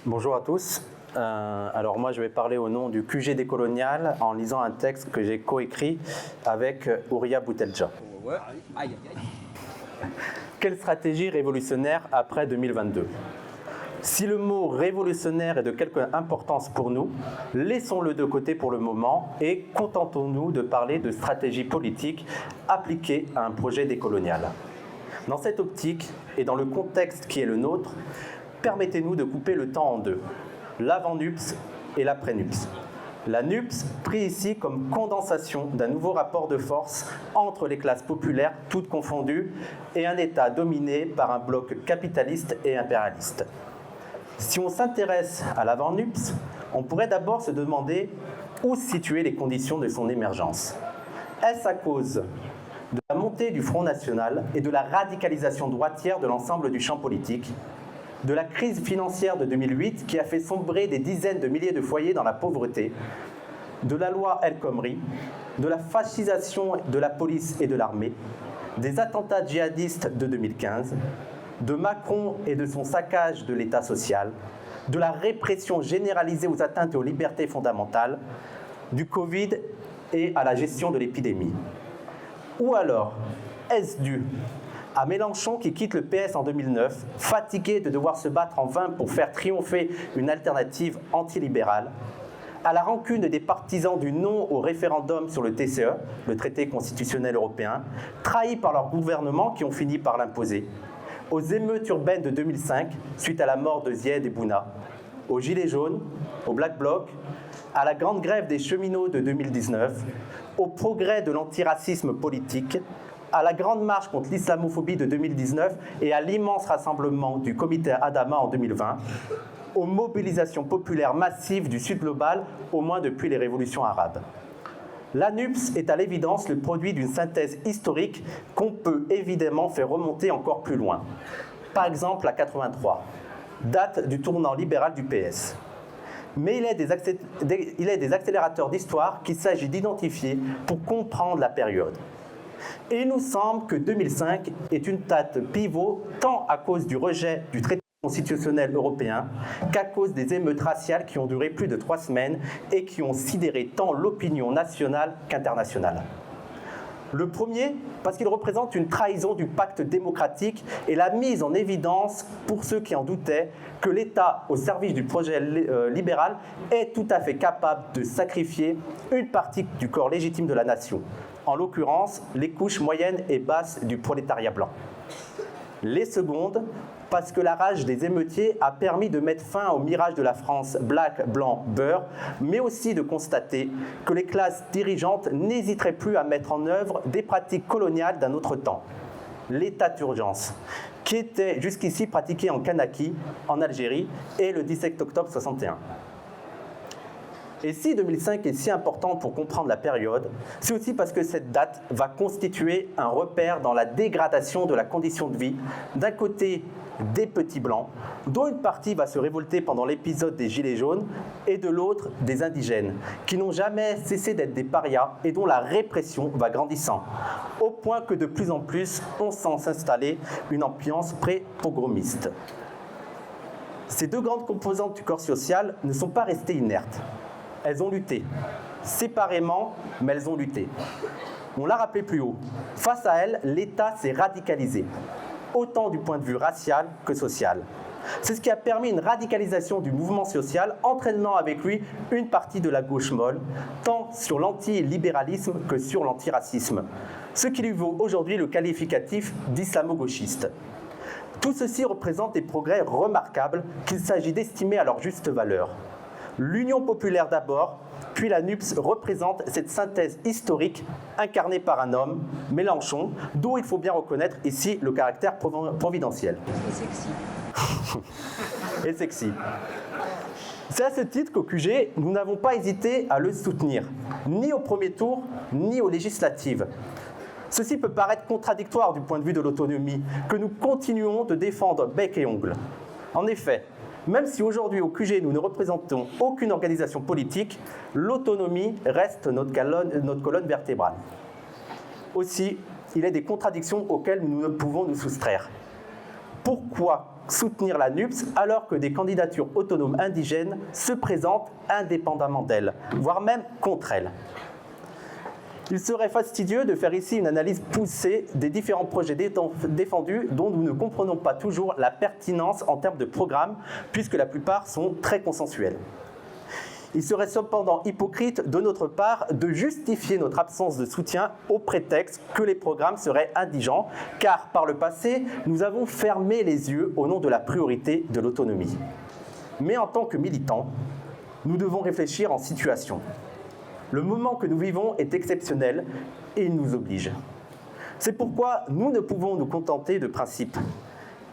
Bonjour à tous. Alors moi, je vais parler au nom du QG décolonial en lisant un texte que j'ai coécrit avec Ouria Boutelja. Quelle stratégie révolutionnaire après 2022 ? Si le mot révolutionnaire est de quelque importance pour nous, laissons-le de côté pour le moment et contentons-nous de parler de stratégie politique appliquée à un projet décolonial. Dans cette optique et dans le contexte qui est le nôtre, permettez-nous de couper le temps en deux, l'avant-NUPS et l'après-NUPS. La NUPS prise ici comme condensation d'un nouveau rapport de force entre les classes populaires, toutes confondues, et un État dominé par un bloc capitaliste et impérialiste. Si on s'intéresse à l'avant-NUPS, on pourrait d'abord se demander où situer les conditions de son émergence. Est-ce à cause de la montée du Front National et de la radicalisation droitière de l'ensemble du champ politique, de la crise financière de 2008 qui a fait sombrer des dizaines de milliers de foyers dans la pauvreté, de la loi El Khomri, de la fascisation de la police et de l'armée, des attentats djihadistes de 2015, de Macron et de son saccage de l'État social, de la répression généralisée aux atteintes aux libertés fondamentales, du Covid et à la gestion de l'épidémie. Ou alors, est-ce dû à Mélenchon qui quitte le PS en 2009, fatigué de devoir se battre en vain pour faire triompher une alternative antilibérale, à la rancune des partisans du non au référendum sur le TCE, le traité constitutionnel européen, trahis par leur gouvernement qui ont fini par l'imposer, aux émeutes urbaines de 2005, suite à la mort de Zied et Bouna, aux Gilets jaunes, au Black Bloc, à la grande grève des cheminots de 2019, au progrès de l'antiracisme politique, à la grande marche contre l'islamophobie de 2019 et à l'immense rassemblement du comité Adama en 2020, aux mobilisations populaires massives du Sud global, au moins depuis les révolutions arabes. La NUPS est à l'évidence le produit d'une synthèse historique qu'on peut évidemment faire remonter encore plus loin. Par exemple, à 83, date du tournant libéral du PS. Mais il est des accélérateurs d'histoire qu'il s'agit d'identifier pour comprendre la période. Et il nous semble que 2005 est une date pivot tant à cause du rejet du traité constitutionnel européen qu'à cause des émeutes raciales qui ont duré plus de 3 semaines et qui ont sidéré tant l'opinion nationale qu'internationale. Le premier, parce qu'il représente une trahison du pacte démocratique et la mise en évidence, pour ceux qui en doutaient, que l'État, au service du projet libéral, est tout à fait capable de sacrifier une partie du corps légitime de la nation, en l'occurrence les couches moyennes et basses du prolétariat blanc. Les secondes, parce que la rage des émeutiers a permis de mettre fin au mirage de la France black, blanc, beurre, mais aussi de constater que les classes dirigeantes n'hésiteraient plus à mettre en œuvre des pratiques coloniales d'un autre temps. L'état d'urgence, qui était jusqu'ici pratiqué en Kanaki, en Algérie, et le 17 octobre 61. Et si 2005 est si important pour comprendre la période, c'est aussi parce que cette date va constituer un repère dans la dégradation de la condition de vie, d'un côté des petits blancs, dont une partie va se révolter pendant l'épisode des Gilets jaunes, et de l'autre des indigènes, qui n'ont jamais cessé d'être des parias et dont la répression va grandissant, au point que de plus en plus on sent s'installer une ambiance pré-pogromiste. Ces deux grandes composantes du corps social ne sont pas restées inertes. Elles ont lutté, séparément, mais elles ont lutté. On l'a rappelé plus haut, face à elles, l'État s'est radicalisé, autant du point de vue racial que social. C'est ce qui a permis une radicalisation du mouvement social, entraînant avec lui une partie de la gauche molle, tant sur l'antilibéralisme que sur l'antiracisme, ce qui lui vaut aujourd'hui le qualificatif d'islamo-gauchiste. Tout ceci représente des progrès remarquables qu'il s'agit d'estimer à leur juste valeur. L'Union populaire d'abord, puis la NUPS représente cette synthèse historique incarnée par un homme, Mélenchon, dont il faut bien reconnaître ici le caractère providentiel. Et sexy. Et sexy. C'est à ce titre qu'au QG, nous n'avons pas hésité à le soutenir, ni au premier tour, ni aux législatives. Ceci peut paraître contradictoire du point de vue de l'autonomie, que nous continuons de défendre bec et ongle. En effet, même si aujourd'hui au QG nous ne représentons aucune organisation politique, l'autonomie reste notre colonne vertébrale. Aussi, il est des contradictions auxquelles nous ne pouvons nous soustraire. Pourquoi soutenir la NUPES alors que des candidatures autonomes indigènes se présentent indépendamment d'elle, voire même contre elle? Il serait fastidieux de faire ici une analyse poussée des différents projets défendus dont nous ne comprenons pas toujours la pertinence en termes de programme, puisque la plupart sont très consensuels. Il serait cependant hypocrite de notre part de justifier notre absence de soutien au prétexte que les programmes seraient indigents, car par le passé, nous avons fermé les yeux au nom de la priorité de l'autonomie. Mais en tant que militants, nous devons réfléchir en situation. Le moment que nous vivons est exceptionnel et il nous oblige. C'est pourquoi nous ne pouvons nous contenter de principes.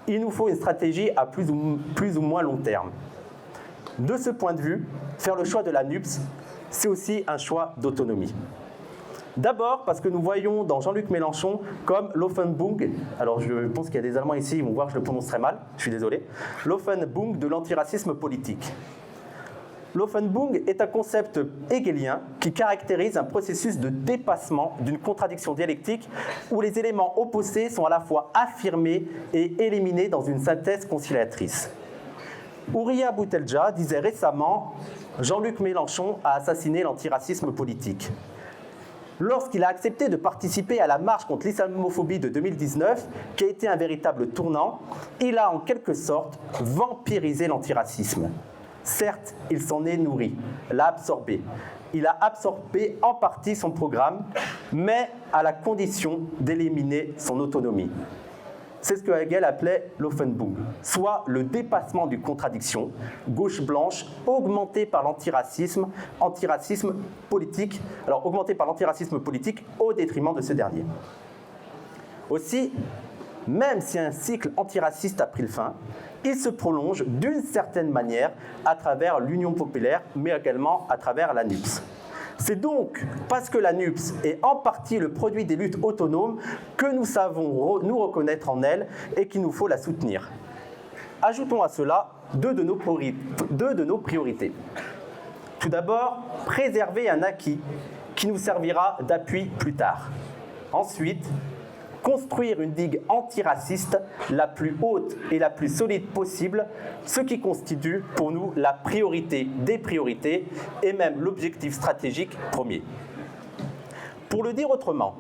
Il nous faut une stratégie à plus ou moins long terme. De ce point de vue, faire le choix de la NUPES, c'est aussi un choix d'autonomie. D'abord parce que nous voyons dans Jean-Luc Mélenchon comme l'Offenbung, alors je pense qu'il y a des Allemands ici, ils vont voir que je le prononce très mal, je suis désolé, l'Offenbung de l'antiracisme politique. L'Offenbung est un concept hegelien qui caractérise un processus de dépassement d'une contradiction dialectique où les éléments opposés sont à la fois affirmés et éliminés dans une synthèse conciliatrice. Ouria Boutelja disait récemment « Jean-Luc Mélenchon a assassiné l'antiracisme politique ». Lorsqu'il a accepté de participer à la marche contre l'islamophobie de 2019, qui a été un véritable tournant, il a en quelque sorte vampirisé l'antiracisme. Certes, il s'en est nourri, l'a absorbé. Il a absorbé en partie son programme, mais à la condition d'éliminer son autonomie. C'est ce que Hegel appelait l'Offenbung, soit le dépassement d'une contradiction, gauche blanche, augmentée par l'antiracisme, politique, alors augmentée par l'antiracisme politique au détriment de ce dernier. Aussi, même si un cycle antiraciste a pris fin, il se prolonge d'une certaine manière à travers l'Union populaire, mais également à travers la NUPES. C'est donc parce que la NUPES est en partie le produit des luttes autonomes que nous savons nous reconnaître en elle et qu'il nous faut la soutenir. Ajoutons à cela deux de nos priorités. Tout d'abord, préserver un acquis qui nous servira d'appui plus tard. Ensuite, construire une digue antiraciste la plus haute et la plus solide possible, ce qui constitue pour nous la priorité des priorités et même l'objectif stratégique premier. Pour le dire autrement,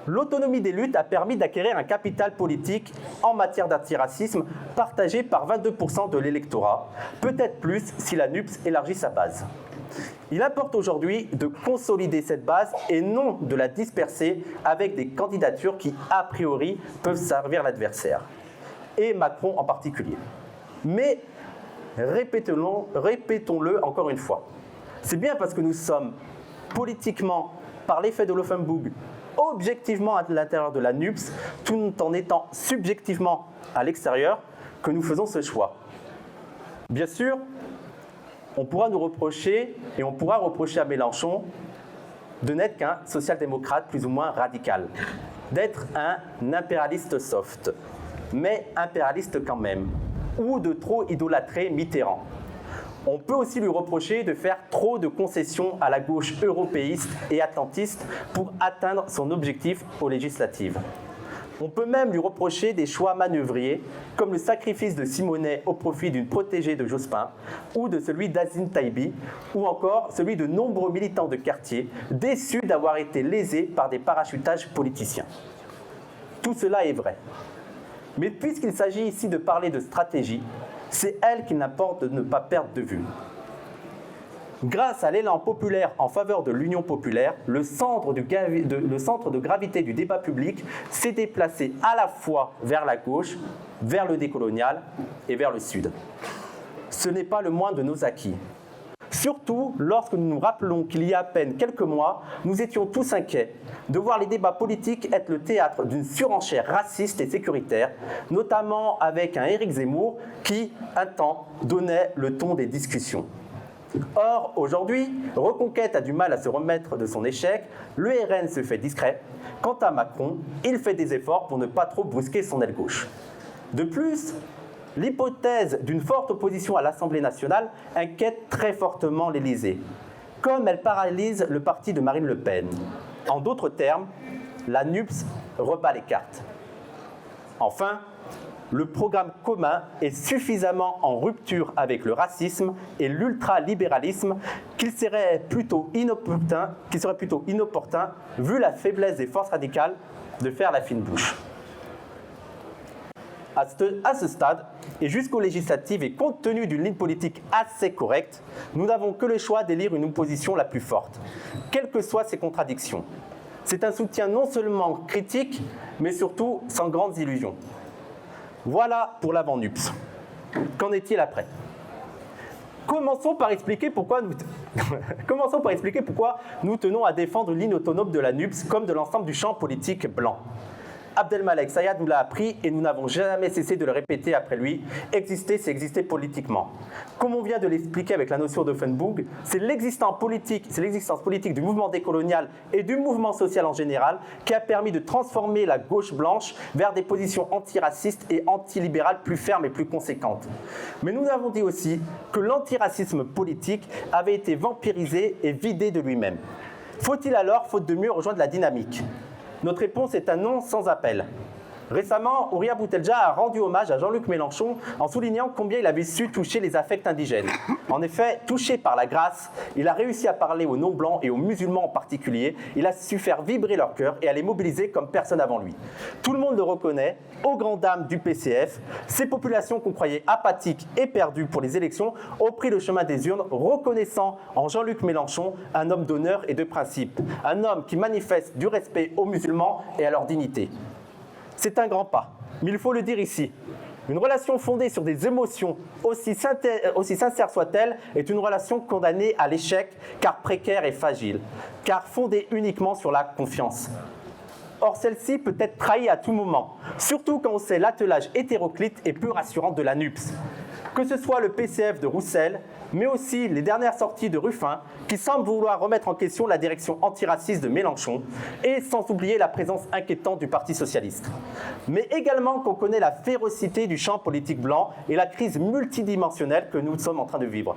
l'autonomie des luttes a permis d'acquérir un capital politique en matière d'antiracisme partagé par 22% de l'électorat, peut-être plus si la NUPES élargit sa base. Il importe aujourd'hui de consolider cette base et non de la disperser avec des candidatures qui, a priori, peuvent servir l'adversaire, et Macron en particulier. Mais répétons-le encore une fois. C'est bien parce que nous sommes politiquement, par l'effet de l'Offenbung, objectivement à l'intérieur de la NUPES, tout en étant subjectivement à l'extérieur, que nous faisons ce choix. Bien sûr, on pourra nous reprocher, et on pourra reprocher à Mélenchon, de n'être qu'un social-démocrate plus ou moins radical, d'être un impérialiste soft, mais impérialiste quand même, ou de trop idolâtrer Mitterrand. On peut aussi lui reprocher de faire trop de concessions à la gauche européiste et atlantiste pour atteindre son objectif aux législatives. On peut même lui reprocher des choix manœuvriers, comme le sacrifice de Simonet au profit d'une protégée de Jospin, ou de celui d'Azine Taibi, ou encore celui de nombreux militants de quartier, déçus d'avoir été lésés par des parachutages politiciens. Tout cela est vrai. Mais puisqu'il s'agit ici de parler de stratégie, c'est elle qu'il importe de ne pas perdre de vue. Grâce à l'élan populaire en faveur de l'Union populaire, le centre de gravité du débat public s'est déplacé à la fois vers la gauche, vers le décolonial et vers le sud. Ce n'est pas le moindre de nos acquis. Surtout lorsque nous nous rappelons qu'il y a à peine quelques mois, nous étions tous inquiets de voir les débats politiques être le théâtre d'une surenchère raciste et sécuritaire, notamment avec un Éric Zemmour qui, un temps, donnait le ton des discussions. Or, aujourd'hui, Reconquête a du mal à se remettre de son échec, le RN se fait discret. Quant à Macron, il fait des efforts pour ne pas trop brusquer son aile gauche. De plus, l'hypothèse d'une forte opposition à l'Assemblée nationale inquiète très fortement l'Élysée, comme elle paralyse le parti de Marine Le Pen. En d'autres termes, la NUPES rebat les cartes. Enfin, le programme commun est suffisamment en rupture avec le racisme et l'ultralibéralisme qu'il serait plutôt inopportun, vu la faiblesse des forces radicales, de faire la fine bouche. À ce stade, et jusqu'aux législatives, et compte tenu d'une ligne politique assez correcte, nous n'avons que le choix d'élire une opposition la plus forte, quelles que soient ses contradictions. C'est un soutien non seulement critique, mais surtout sans grandes illusions. Voilà pour l'avant-NUPS. Qu'en est-il après ? Commençons par expliquer pourquoi nous tenons à défendre une ligne autonome de la NUPS comme de l'ensemble du champ politique blanc. Abdelmalek Sayad nous l'a appris et nous n'avons jamais cessé de le répéter après lui. Exister, c'est exister politiquement. Comme on vient de l'expliquer avec la notion d'Offenbourg, c'est l'existence politique du mouvement décolonial et du mouvement social en général qui a permis de transformer la gauche blanche vers des positions antiracistes et antilibérales plus fermes et plus conséquentes. Mais nous avons dit aussi que l'antiracisme politique avait été vampirisé et vidé de lui-même. Faut-il alors, faute de mieux, rejoindre la dynamique ? Notre réponse est un non sans appel. Récemment, Ouria Boutelja a rendu hommage à Jean-Luc Mélenchon en soulignant combien il avait su toucher les affects indigènes. En effet, touché par la grâce, il a réussi à parler aux non-blancs et aux musulmans en particulier. Il a su faire vibrer leur cœur et à les mobiliser comme personne avant lui. Tout le monde le reconnaît, aux grandes dames du PCF. Ces populations qu'on croyait apathiques et perdues pour les élections ont pris le chemin des urnes, reconnaissant en Jean-Luc Mélenchon un homme d'honneur et de principe. Un homme qui manifeste du respect aux musulmans et à leur dignité. C'est un grand pas, mais il faut le dire ici. Une relation fondée sur des émotions, aussi sincère soit-elle, est une relation condamnée à l'échec, car précaire et fragile, car fondée uniquement sur la confiance. Or, celle-ci peut être trahie à tout moment, surtout quand on sait l'attelage hétéroclite et peu rassurant de la NUPS. Que ce soit le PCF de Roussel, mais aussi les dernières sorties de Ruffin, qui semblent vouloir remettre en question la direction antiraciste de Mélenchon, et sans oublier la présence inquiétante du Parti socialiste. Mais également qu'on connaît la férocité du champ politique blanc et la crise multidimensionnelle que nous sommes en train de vivre.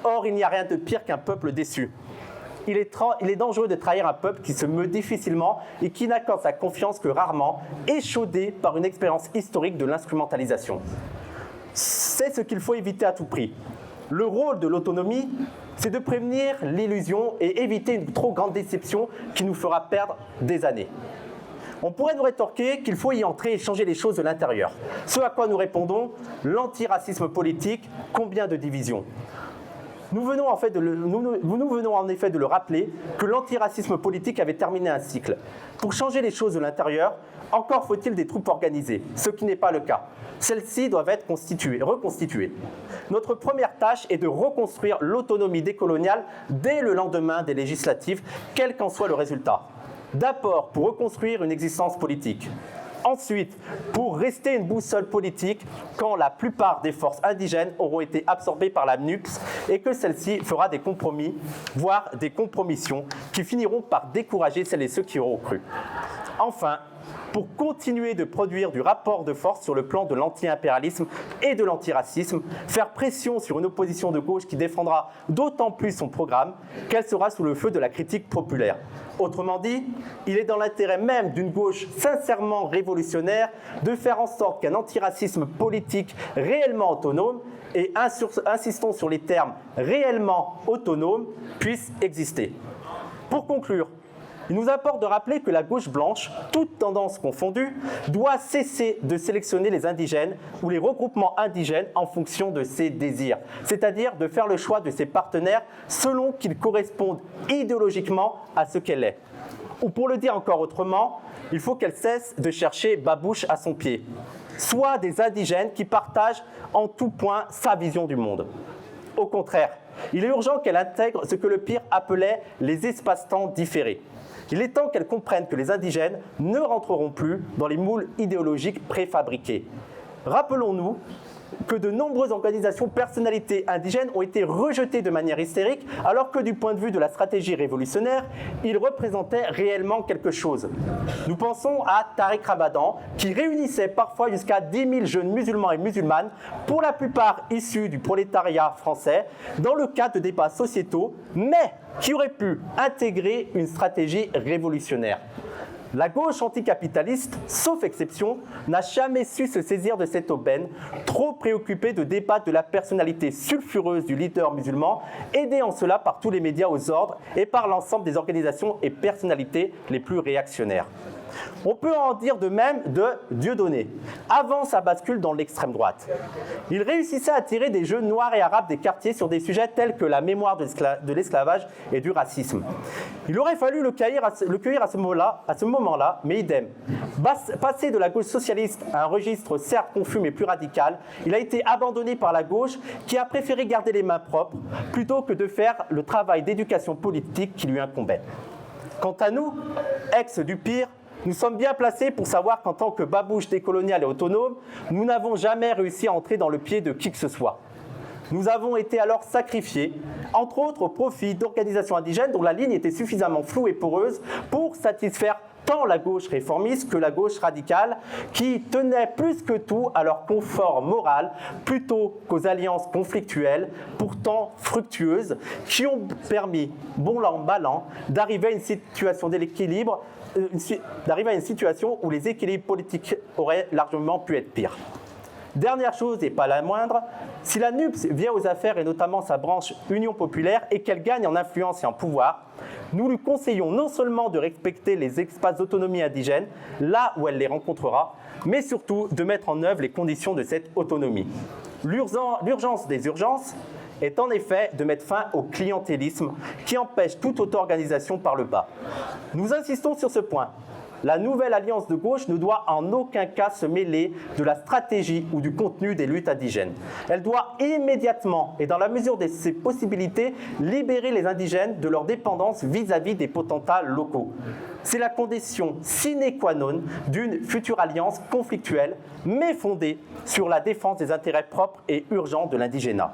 Or, il n'y a rien de pire qu'un peuple déçu. Il est dangereux de trahir un peuple qui se meut difficilement et qui n'accorde sa confiance que rarement, échaudé par une expérience historique de l'instrumentalisation. C'est ce qu'il faut éviter à tout prix. Le rôle de l'autonomie, c'est de prévenir l'illusion et éviter une trop grande déception qui nous fera perdre des années. On pourrait nous rétorquer qu'il faut y entrer et changer les choses de l'intérieur. Ce à quoi nous répondons, l'antiracisme politique, combien de divisions ? Nous venons en effet de le rappeler que l'antiracisme politique avait terminé un cycle. Pour changer les choses de l'intérieur, encore faut-il des troupes organisées, ce qui n'est pas le cas. Celles-ci doivent être reconstituées. Notre première tâche est de reconstruire l'autonomie décoloniale dès le lendemain des législatives, quel qu'en soit le résultat. D'abord, pour reconstruire une existence politique. Ensuite, pour rester une boussole politique quand la plupart des forces indigènes auront été absorbées par la NUPS et que celle-ci fera des compromis, voire des compromissions qui finiront par décourager celles et ceux qui auront cru. Enfin, pour continuer de produire du rapport de force sur le plan de l'anti-impérialisme et de l'antiracisme, faire pression sur une opposition de gauche qui défendra d'autant plus son programme qu'elle sera sous le feu de la critique populaire. Autrement dit, il est dans l'intérêt même d'une gauche sincèrement révolutionnaire de faire en sorte qu'un antiracisme politique réellement autonome, et insistons sur les termes réellement autonome, puisse exister. Pour conclure, il nous importe de rappeler que la gauche blanche, toutes tendances confondues, doit cesser de sélectionner les indigènes ou les regroupements indigènes en fonction de ses désirs, c'est-à-dire de faire le choix de ses partenaires selon qu'ils correspondent idéologiquement à ce qu'elle est. Ou pour le dire encore autrement, il faut qu'elle cesse de chercher babouche à son pied, soit des indigènes qui partagent en tout point sa vision du monde. Au contraire, il est urgent qu'elle intègre ce que le Pire appelait les espaces-temps différés. Il est temps qu'elles comprennent que les indigènes ne rentreront plus dans les moules idéologiques préfabriqués. Rappelons-nous que de nombreuses organisations personnalités indigènes ont été rejetées de manière hystérique, alors que du point de vue de la stratégie révolutionnaire, ils représentaient réellement quelque chose. Nous pensons à Tariq Ramadan, qui réunissait parfois jusqu'à 10 000 jeunes musulmans et musulmanes, pour la plupart issus du prolétariat français, dans le cadre de débats sociétaux, mais qui auraient pu intégrer une stratégie révolutionnaire. La gauche anticapitaliste, sauf exception, n'a jamais su se saisir de cette aubaine, trop préoccupée de débattre de la personnalité sulfureuse du leader musulman, aidée en cela par tous les médias aux ordres et par l'ensemble des organisations et personnalités les plus réactionnaires. On peut en dire de même de Dieudonné, avant sa bascule dans l'extrême droite. Il réussissait à tirer des jeunes noirs et arabes des quartiers sur des sujets tels que la mémoire de l'esclavage et du racisme. Il aurait fallu le cueillir à ce moment-là, mais idem. Passé de la gauche socialiste à un registre certes confus mais plus radical, il a été abandonné par la gauche qui a préféré garder les mains propres plutôt que de faire le travail d'éducation politique qui lui incombait. Quant à nous, ex du pire, nous sommes bien placés pour savoir qu'en tant que babouche décoloniale et autonome, nous n'avons jamais réussi à entrer dans le pied de qui que ce soit. Nous avons été alors sacrifiés, entre autres au profit d'organisations indigènes dont la ligne était suffisamment floue et poreuse pour satisfaire tant la gauche réformiste que la gauche radicale, qui tenait plus que tout à leur confort moral plutôt qu'aux alliances conflictuelles, pourtant fructueuses, qui ont permis, bon l'an mal an, d'arriver à une situation d'équilibre, d'arriver à une situation où les équilibres politiques auraient largement pu être pires. Dernière chose, et pas la moindre, si la NUPS vient aux affaires, et notamment sa branche Union Populaire, et qu'elle gagne en influence et en pouvoir, nous lui conseillons non seulement de respecter les espaces d'autonomie indigènes, là où elle les rencontrera, mais surtout de mettre en œuvre les conditions de cette autonomie. L'urgence des urgences est en effet de mettre fin au clientélisme qui empêche toute auto-organisation par le bas. Nous insistons sur ce point. La nouvelle alliance de gauche ne doit en aucun cas se mêler de la stratégie ou du contenu des luttes indigènes. Elle doit immédiatement, et dans la mesure de ses possibilités, libérer les indigènes de leur dépendance vis-à-vis des potentats locaux. C'est la condition sine qua non d'une future alliance conflictuelle, mais fondée sur la défense des intérêts propres et urgents de l'indigénat.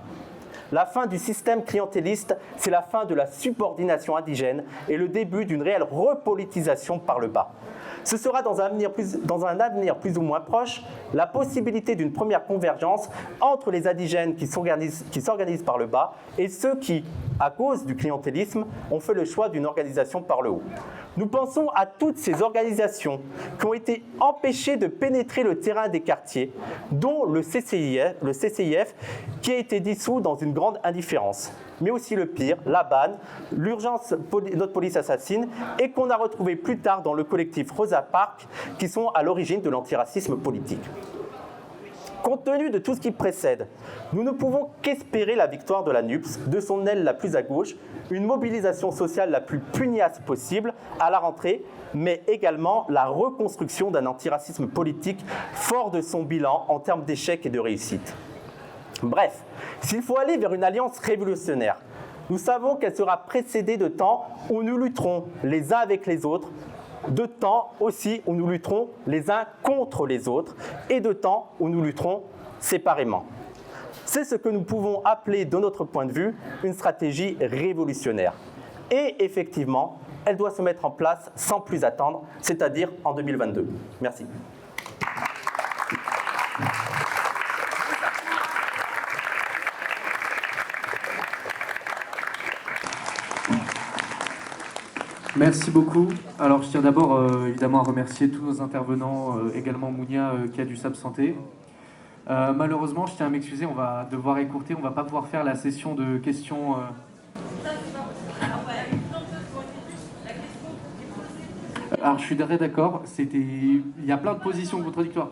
La fin du système clientéliste, c'est la fin de la subordination indigène et le début d'une réelle repolitisation par le bas. Ce sera dans un avenir plus ou moins proche la possibilité d'une première convergence entre les indigènes qui s'organisent par le bas et ceux qui, à cause du clientélisme, ont fait le choix d'une organisation par le haut. Nous pensons à toutes ces organisations qui ont été empêchées de pénétrer le terrain des quartiers, dont le CCIF qui a été dissous dans une grande indifférence. Mais aussi le pire, la BAN, l'urgence Notre Police Assassine, et qu'on a retrouvé plus tard dans le collectif Rosa Parks, qui sont à l'origine de l'antiracisme politique. Compte tenu de tout ce qui précède, nous ne pouvons qu'espérer la victoire de la NUPS, de son aile la plus à gauche, une mobilisation sociale la plus pugnace possible à la rentrée, mais également la reconstruction d'un antiracisme politique fort de son bilan en termes d'échecs et de réussite. Bref, s'il faut aller vers une alliance révolutionnaire, nous savons qu'elle sera précédée de temps où nous lutterons les uns avec les autres, de temps aussi où nous lutterons les uns contre les autres, et de temps où nous lutterons séparément. C'est ce que nous pouvons appeler, de notre point de vue, une stratégie révolutionnaire. Et effectivement, elle doit se mettre en place sans plus attendre, c'est-à-dire en 2022. Merci. Merci beaucoup. Alors, je tiens d'abord évidemment à remercier tous nos intervenants, également Mounia qui a dû s'absenter. Malheureusement, je tiens à m'excuser, on va devoir écourter, on va pas pouvoir faire la session de questions. Alors, je suis d'accord, il y a plein de positions contradictoires.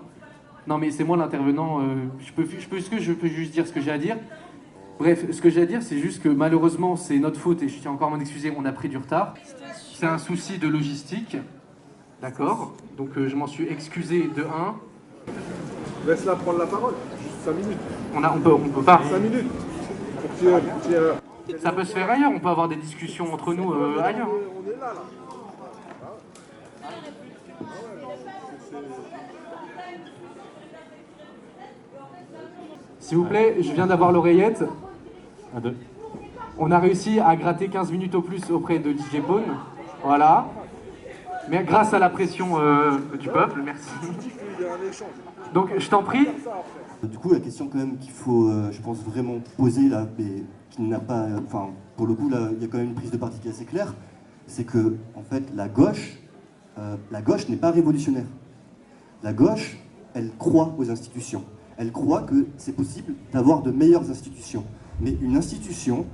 Non, mais c'est moi l'intervenant, je peux juste dire ce que j'ai à dire. Bref, ce que j'ai à dire, c'est juste que malheureusement, c'est notre faute, et je tiens encore à m'en excuser, on a pris du retard. C'est un souci de logistique, d'accord? Donc je m'en suis excusé de 1. Laisse-la prendre la parole, 5 minutes. On peut pas. 5 minutes. Ça peut se faire ailleurs, on peut avoir des discussions entre nous ailleurs. On est là. S'il vous plaît, je viens d'avoir l'oreillette. 1, 2. On a réussi à gratter 15 minutes au plus auprès de DJ Bone. Voilà. Mais grâce à la pression du peuple, merci. Donc, je t'en prie. Du coup, la question quand même qu'il faut, je pense, vraiment poser là, mais qui n'a pas, enfin, pour le coup, là, il y a quand même une prise de parti qui est assez claire, c'est que, en fait, la gauche la gauche n'est pas révolutionnaire. La gauche, elle croit aux institutions. Elle croit que c'est possible d'avoir de meilleures institutions. Mais une institution,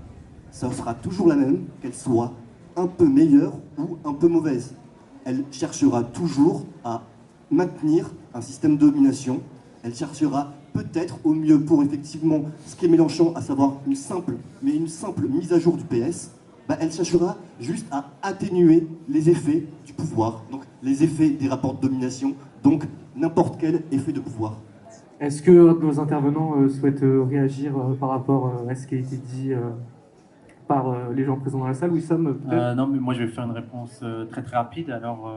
ça sera toujours la même, qu'elle soit un peu meilleure ou un peu mauvaise. Elle cherchera toujours à maintenir un système de domination. Elle cherchera peut-être au mieux pour effectivement ce qu'est Mélenchon, à savoir une simple mise à jour du PS, elle cherchera juste à atténuer les effets du pouvoir, donc les effets des rapports de domination, donc n'importe quel effet de pouvoir. Est-ce que nos intervenants souhaitent réagir par rapport à ce qui a été dit par les gens présents dans la salle? Wissam, peut-être Non, mais moi je vais faire une réponse très très rapide. Alors,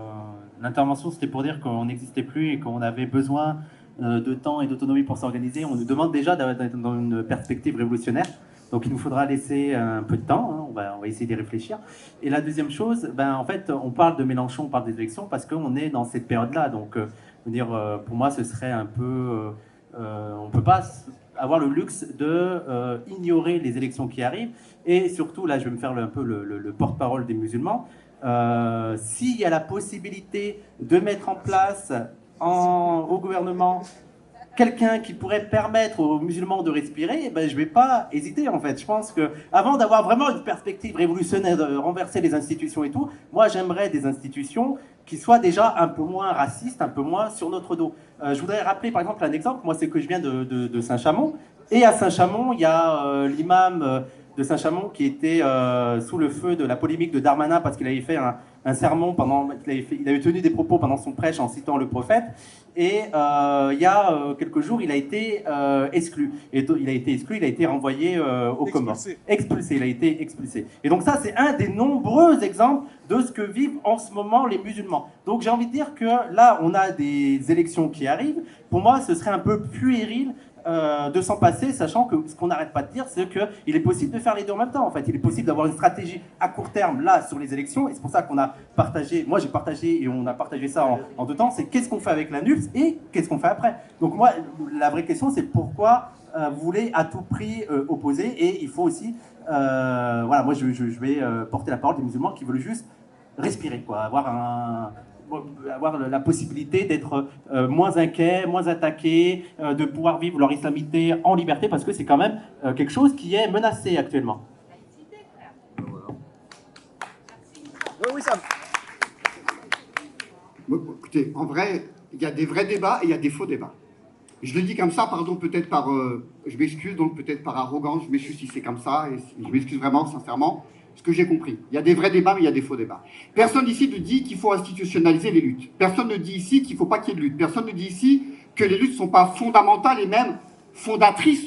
l'intervention c'était pour dire qu'on n'existait plus et qu'on avait besoin de temps et d'autonomie pour s'organiser. On nous demande déjà d'être dans une perspective révolutionnaire. Donc il nous faudra laisser un peu de temps, hein. On va essayer d'y réfléchir. Et la deuxième chose, en fait, on parle de Mélenchon, on parle des élections parce qu'on est dans cette période-là. Donc, pour moi, ce serait un peu... on ne peut pas avoir le luxe de ignorer les élections qui arrivent. Et surtout, là, je vais me faire un peu le porte-parole des musulmans. S'il y a la possibilité de mettre en place au gouvernement quelqu'un qui pourrait permettre aux musulmans de respirer, je ne vais pas hésiter en fait. Je pense qu'avant d'avoir vraiment une perspective révolutionnaire, de renverser les institutions et tout, moi j'aimerais des institutions qui soient déjà un peu moins racistes, un peu moins sur notre dos. Je voudrais rappeler par exemple un exemple, moi c'est que je viens de Saint-Chamond, et à Saint-Chamond il y a l'imam de Saint-Chamond qui était sous le feu de la polémique de Darmanin parce qu'il avait fait un sermon il avait tenu des propos pendant son prêche en citant le prophète, et il y a quelques jours il a été exclu, et il a été renvoyé au Comores, expulsé, il a été expulsé. Et donc ça c'est un des nombreux exemples de ce que vivent en ce moment les musulmans. Donc j'ai envie de dire que là on a des élections qui arrivent, pour moi ce serait un peu puéril de s'en passer, sachant que ce qu'on n'arrête pas de dire, c'est qu'il est possible de faire les deux en même temps. En fait, il est possible d'avoir une stratégie à court terme là sur les élections, et c'est pour ça qu'on a partagé, moi j'ai partagé et on a partagé ça en deux temps. C'est qu'est-ce qu'on fait avec la NUPS et qu'est-ce qu'on fait après. Donc moi, la vraie question, c'est pourquoi vous voulez à tout prix opposer, et il faut aussi, voilà, moi je vais porter la parole des musulmans qui veulent juste respirer, quoi, avoir la possibilité d'être moins inquiets, moins attaqués, de pouvoir vivre leur islamité en liberté, parce que c'est quand même quelque chose qui est menacé actuellement. Oui, ça. Écoutez, en vrai, il y a des vrais débats et il y a des faux débats. Je le dis comme ça, pardon, peut-être par... je m'excuse, donc peut-être par arrogance, je m'excuse si c'est comme ça, et je m'excuse vraiment, sincèrement. Ce que j'ai compris. Il y a des vrais débats, mais il y a des faux débats. Personne ici ne dit qu'il faut institutionnaliser les luttes. Personne ne dit ici qu'il ne faut pas qu'il y ait de lutte. Personne ne dit ici que les luttes ne sont pas fondamentales et même fondatrices